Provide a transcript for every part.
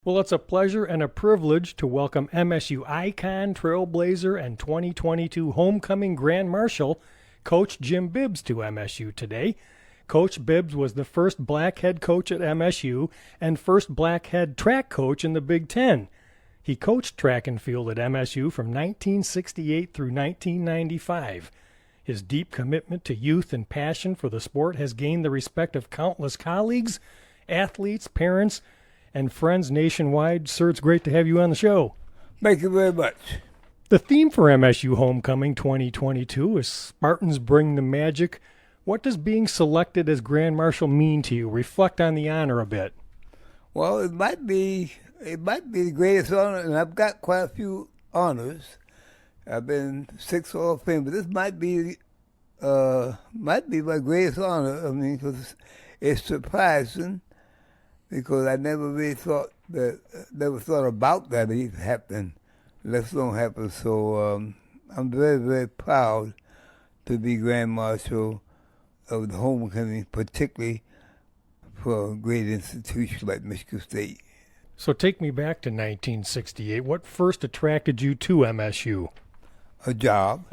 Well, it's a pleasure and a privilege to welcome MSU icon, trailblazer, and 2022 homecoming Grand Marshal, Coach Jim Bibbs, to MSU Today. Coach Bibbs was the first black head coach at MSU and first black head track coach in the Big Ten. He coached track and field at MSU from 1968 through 1995. His deep commitment to youth and passion for the sport has gained the respect of countless colleagues, athletes, parents, and friends nationwide. Sir, it's great to have you on the show. Thank you very much. The theme for MSU Homecoming 2022 is Spartans Bring the Magic. What does being selected as Grand Marshal mean to you? Reflect on the honor a bit. Well, it might be the greatest honor, and I've got quite a few honors. I've been 6 Hall of Fame, but this might be my greatest honor. I mean, because it's surprising. Because I never really thought about that even happening, let alone happen. So I'm very, very proud to be Grand Marshal of the homecoming, particularly for a great institution like Michigan State. So take me back to 1968. What first attracted you to MSU? A job.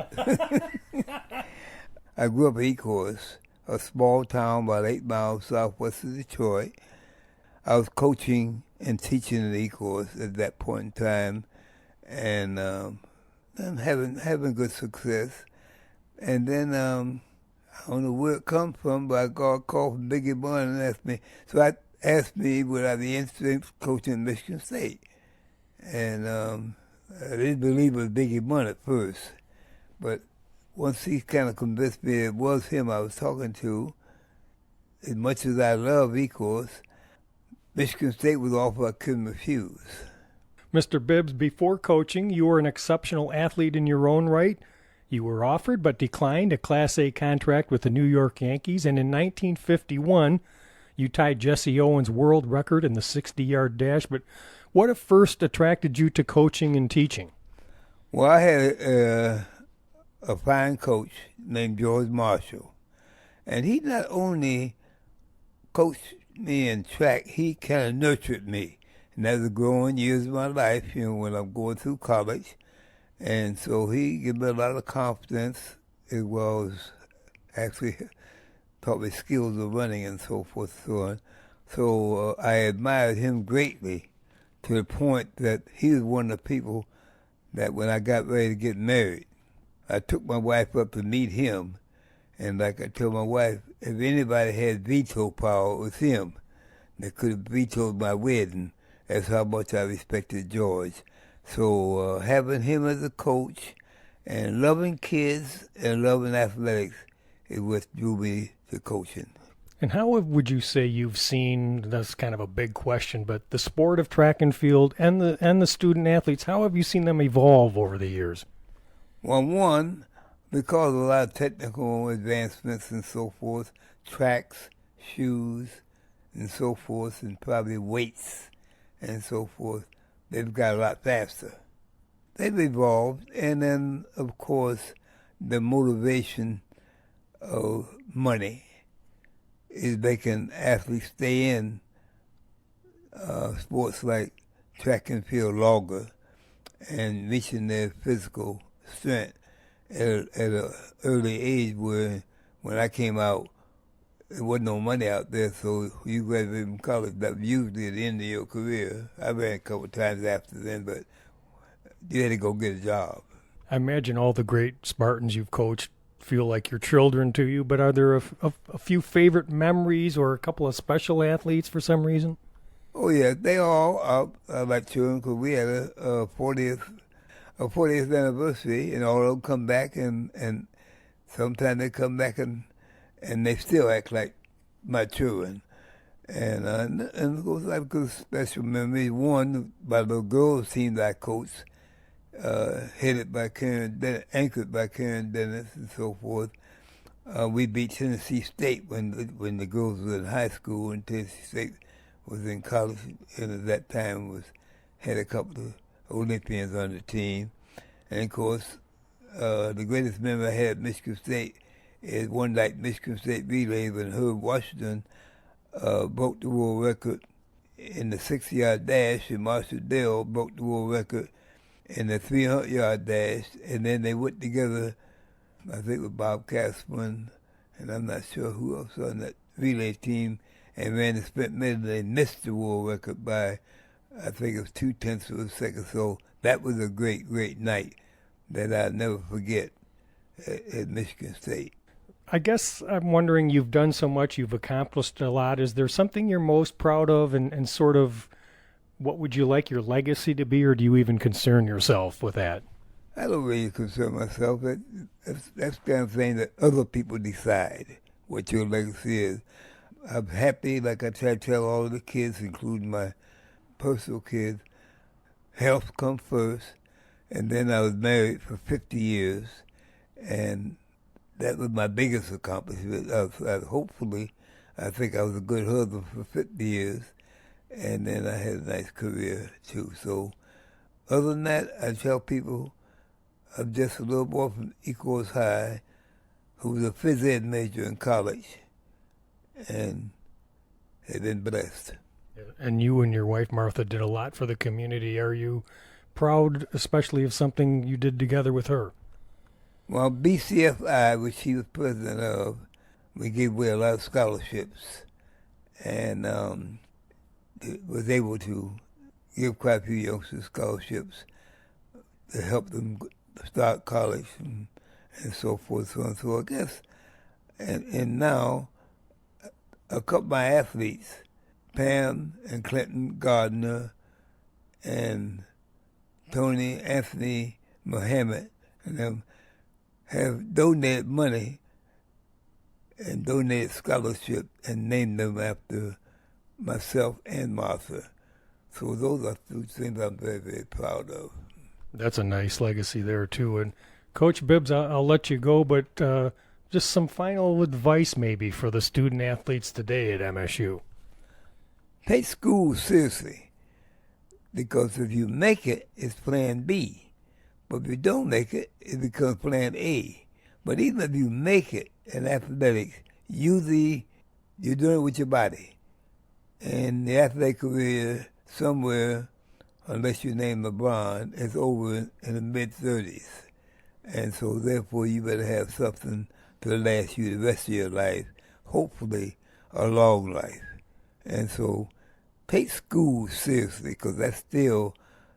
I grew up in Ecorse, a small town about 8 miles southwest of Detroit. I was coaching and teaching in the Ecorse at that point in time, and having good success. And then I don't know where it comes from, but I got a call from Biggie Bunn and asked me. So I asked me would I be interested in coaching at Michigan State, and I didn't believe it was Biggie Bunn at first, but once he kind of convinced me it was him I was talking to, as much as I love Ecorse, Michigan State was an offer I couldn't refuse. Mr. Bibbs, before coaching, you were an exceptional athlete in your own right. You were offered but declined a Class A contract with the New York Yankees, and in 1951, you tied Jesse Owens' world record in the 60-yard dash. But what first attracted you to coaching and teaching? Well, I had a fine coach named James Marshall, and he not only coached me in track, he kind of nurtured me. And that was the growing years of my life, when I'm going through college. And so he gave me a lot of confidence, as well as actually taught me skills of running and so forth and so on. So I admired him greatly, to the point that he was one of the people that when I got ready to get married, I took my wife up to meet him. And like I told my wife, if anybody had veto power, it was him that could have vetoed my wedding. That's how much I respected George. So having him as a coach and loving kids and loving athletics is what drew me to coaching. And how would you say you've seen, that's kind of a big question, but the sport of track and field and the student athletes, how have you seen them evolve over the years? Well, one, because of a lot of technical advancements and so forth, tracks, shoes, and so forth, and probably weights and so forth, they've got a lot faster. They've evolved, and then, of course, the motivation of money is making athletes stay in sports like track and field longer and reaching their physical strength at an early age, where when I came out, there wasn't no money out there, so you graduated from college, that was usually at the end of your career. I ran a couple of times after then, but you had to go get a job. I imagine all the great Spartans you've coached feel like your children to you, but are there a few favorite memories or a couple of special athletes for some reason? Oh, yeah, they all are like children, because we had a 40th anniversary, and all of them come back, and sometimes they come back and they still act like my children. And of course, I've got special memories. One, by the girls' team that I coached, headed by Karen Dennis, anchored by Karen Dennis and so forth. We beat Tennessee State when the girls were in high school, and Tennessee State was in college, and at that time had a couple of Olympians on the team. And of course, the greatest memory I had at Michigan State is one night Michigan State relay when Herb Washington broke the world record in the 60-yard dash, and Marshall Dale broke the world record in the 300-yard dash, and then they went together, I think with Bob Casper, and I'm not sure who else on that relay team, and ran the sprint medley. They missed the world record by, I think it was 0.2 of a second. So that was a great, great night that I'll never forget at Michigan State. I guess I'm wondering, you've done so much, you've accomplished a lot. Is there something you're most proud of, and sort of what would you like your legacy to be, or do you even concern yourself with that? I don't really concern myself. That's the kind of thing that other people decide what your legacy is. I'm happy, like I try to tell all of the kids, including my personal kids, health comes first. And then I was married for 50 years, and that was my biggest accomplishment. Hopefully, I think I was a good husband for 50 years, and then I had a nice career, too. So other than that, I tell people I'm just a little boy from Ecorse High who was a phys ed major in college and had been blessed. And you and your wife, Martha, did a lot for the community. Are you proud, especially of something you did together with her? Well, BCFI, which she was president of, we gave away a lot of scholarships, and was able to give quite a few youngsters scholarships to help them start college and so forth, so on. So I guess, and now a couple of my athletes, Pam and Clinton Gardner and Tony Anthony Muhammad, and them have donated money and donated scholarship and named them after myself and Martha. So those are two things I'm very, very proud of. That's a nice legacy there, too. And Coach Bibbs, I'll let you go, but just some final advice maybe for the student athletes today at MSU. Take school seriously, because if you make it, it's plan B. But if you don't make it, it becomes plan A. But even if you make it in athletics, usually you're doing it with your body. And the athletic career somewhere, unless you name LeBron, is over in the mid-30s. And so therefore you better have something to last you the rest of your life, hopefully a long life. And so take school seriously, because that's still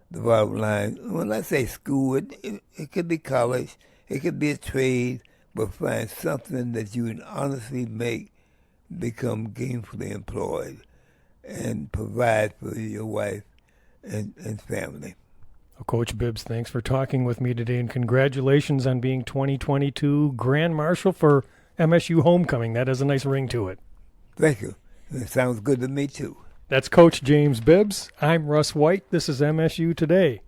the bottom line. When I say school, it could be college, it could be a trade, but find something that you can honestly make become gainfully employed and provide for your wife and family. Well, Coach Bibbs, thanks for talking with me today, and congratulations on being 2022 Grand Marshal for MSU Homecoming. That has a nice ring to it. Thank you. It sounds good to me, too. That's Coach James Bibbs. I'm Russ White. This is MSU Today.